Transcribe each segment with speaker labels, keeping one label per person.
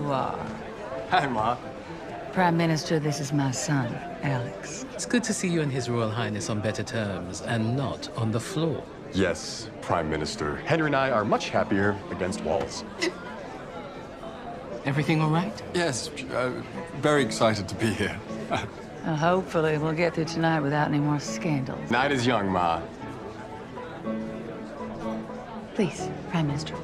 Speaker 1: you are.
Speaker 2: Hi, Ma.
Speaker 1: Prime Minister, this is my son, Alex.
Speaker 3: It's good to see you and His Royal Highness on better terms and not on the floor.
Speaker 2: Yes, Prime Minister. Henry and I are much happier against walls.
Speaker 3: Everything all right?
Speaker 2: Yes, very excited to be here.
Speaker 1: Hopefully, we'll get through tonight without any more scandals.
Speaker 2: Night is young, Ma.
Speaker 1: Please, Prime Minister.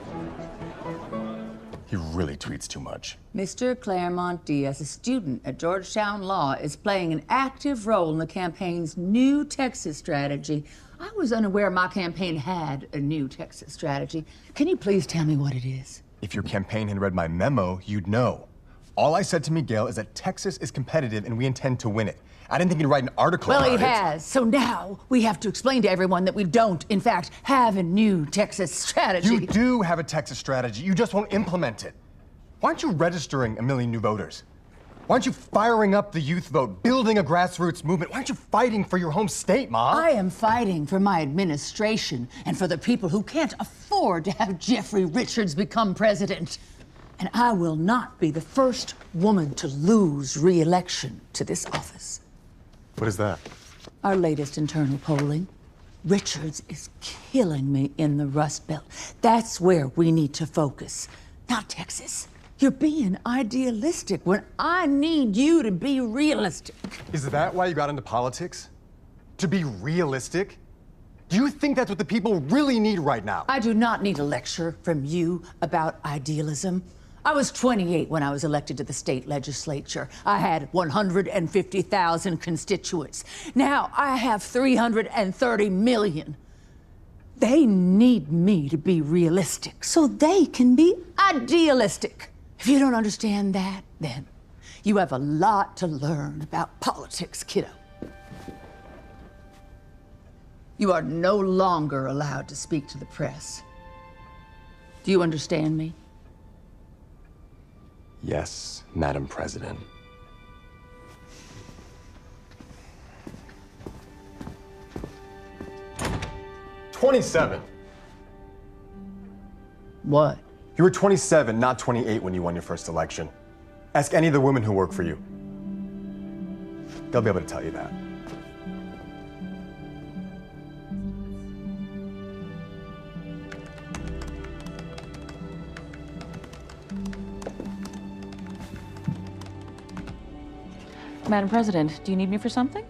Speaker 2: He really tweets too much.
Speaker 1: Mr. Claremont-Diaz, a student at Georgetown Law, is playing an active role in the campaign's new Texas strategy. I was unaware my campaign had a new Texas strategy. Can you please tell me what it is?
Speaker 2: If your campaign had read my memo, you'd know. All I said to Miguel is that Texas is competitive and we intend to win it. I didn't think he'd write an article about it.
Speaker 1: Well, he has. So now we have to explain to everyone that we don't, in fact, have a new Texas strategy.
Speaker 2: You do have a Texas strategy. You just won't implement it. Why aren't you registering 1 million new voters? Why aren't you firing up the youth vote, building a grassroots movement? Why aren't you fighting for your home state, Ma?
Speaker 1: I am fighting for my administration and for the people who can't afford to have Jeffrey Richards become president. And I will not be the first woman to lose re-election to this office.
Speaker 2: What is that?
Speaker 1: Our latest internal polling. Richards is killing me in the Rust Belt. That's where we need to focus, not Texas. You're being idealistic when I need you to be realistic.
Speaker 2: Is that why you got into politics? To be realistic? Do you think that's what the people really need right now?
Speaker 1: I do not need a lecture from you about idealism. I was 28 when I was elected to the state legislature. I had 150,000 constituents. Now I have 330 million. They need me to be realistic so they can be idealistic. If you don't understand that, then you have a lot to learn about politics, kiddo. You are no longer allowed to speak to the press. Do you understand me?
Speaker 2: Yes, Madam President. "27.
Speaker 1: What?
Speaker 2: You were 27, not 28 when you won your first election. Ask any of the women who work for you. They'll be able to tell you that.
Speaker 4: Madam President, do you need me for something?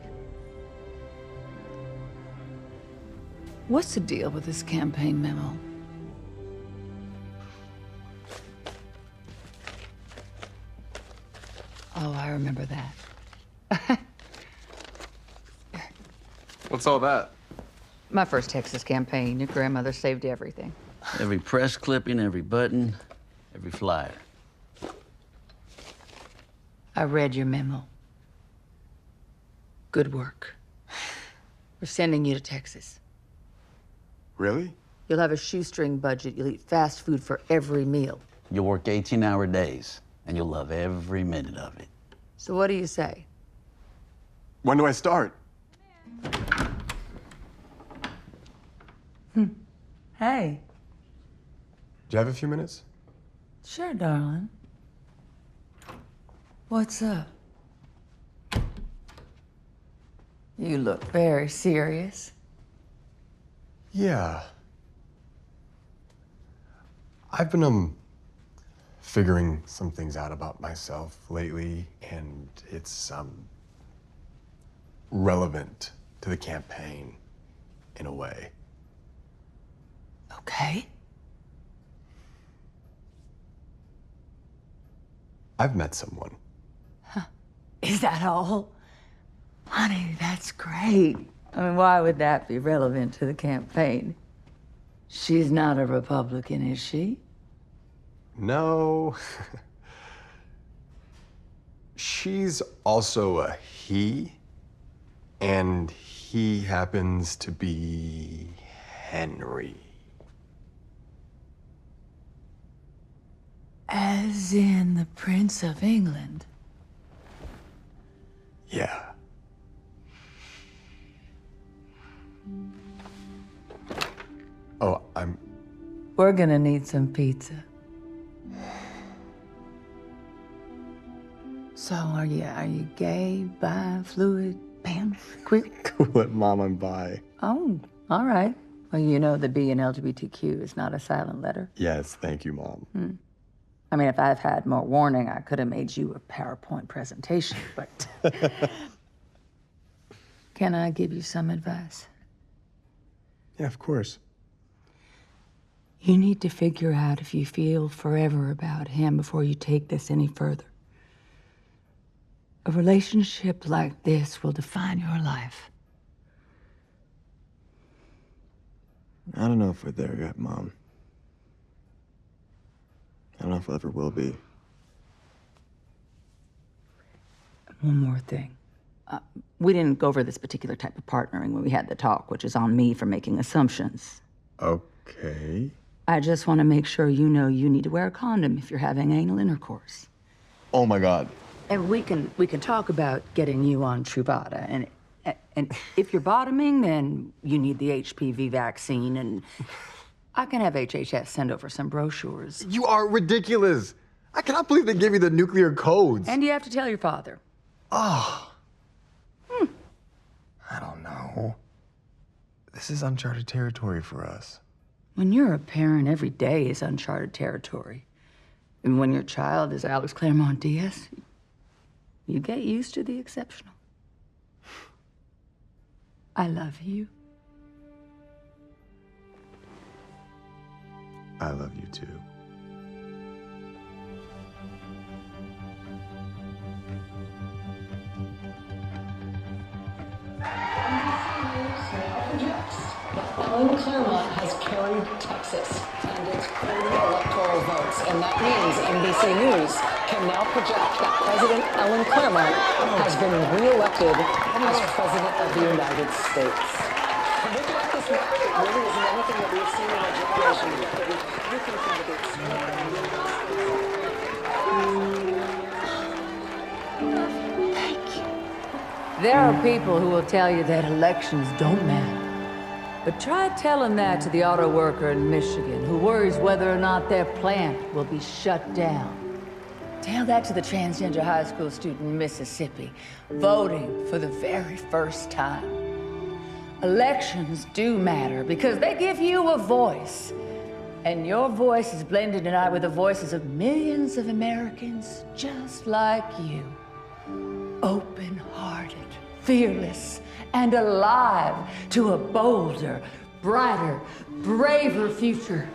Speaker 1: What's the deal with this campaign memo? Oh, I remember that.
Speaker 2: What's all that?
Speaker 1: My first Texas campaign. Your grandmother saved everything.
Speaker 5: Every press clipping, every button, every flyer.
Speaker 1: I read your memo. Good work. We're sending you to Texas.
Speaker 2: Really?
Speaker 1: You'll have a shoestring budget. You'll eat fast food for every meal.
Speaker 5: You'll work 18-hour days, and you'll love every minute of it.
Speaker 1: So what do you say?
Speaker 2: When do I start?
Speaker 1: Hey.
Speaker 2: Do you have a few minutes?
Speaker 1: Sure, darling. What's up? You look very serious.
Speaker 2: Yeah. I've been, figuring some things out about myself lately, and it's, relevant to the campaign in a way.
Speaker 1: Okay.
Speaker 2: I've met someone.
Speaker 1: Is that all? Honey, that's great. I mean, why would that be relevant to the campaign? She's not a Republican, is she?
Speaker 2: No. She's also a he, and he happens to be Henry.
Speaker 1: As in the Prince of England?
Speaker 2: Yeah. Oh,
Speaker 1: We're gonna need some pizza. So are you gay, bi, fluid, pan, queer?
Speaker 2: What, Mom, I'm bi.
Speaker 1: Oh, all right. Well, you know the B in LGBTQ is not a silent letter.
Speaker 2: Yes, thank you, Mom.
Speaker 1: I mean, if I've had more warning, I could have made you a PowerPoint presentation, but... Can I give you some advice?
Speaker 2: Yeah, of course.
Speaker 1: You need to figure out if you feel forever about him before you take this any further. A relationship like this will define your life.
Speaker 2: I don't know if we're there yet, Mom. I don't know if we ever will be.
Speaker 1: One more thing. We didn't go over this particular type of partnering when we had the talk, which is on me for making assumptions.
Speaker 2: Okay.
Speaker 1: I just want to make sure you know you need to wear a condom if you're having anal intercourse.
Speaker 2: Oh my God.
Speaker 1: And we can talk about getting you on Truvada, and if you're bottoming, then you need the HPV vaccine, and I can have HHS send over some brochures.
Speaker 2: You are ridiculous. I cannot believe they gave you the nuclear codes.
Speaker 1: And you have to tell your father.
Speaker 2: Oh. I don't know. This is uncharted territory for us.
Speaker 1: When you're a parent, every day is uncharted territory. And when your child is Alex Claremont-Diaz, you get used to the exceptional. I love you.
Speaker 2: I love you too.
Speaker 6: Ellen Claremont has carried Texas and its 40 electoral votes, and that means NBC News can now project that President Ellen Claremont has been reelected as President of the United States. Looking at this map, it really isn't anything that we've seen in a generation yet, but we've had everything candidates
Speaker 1: Thank you. There are people who will tell you that elections don't matter. But try telling that to the auto worker in Michigan who worries whether or not their plant will be shut down. Tell that to the transgender high school student in Mississippi, voting for the very first time. Elections do matter because they give you a voice. And your voice is blended tonight with the voices of millions of Americans just like you. Open-hearted, fearless, and alive to a bolder, brighter, braver future.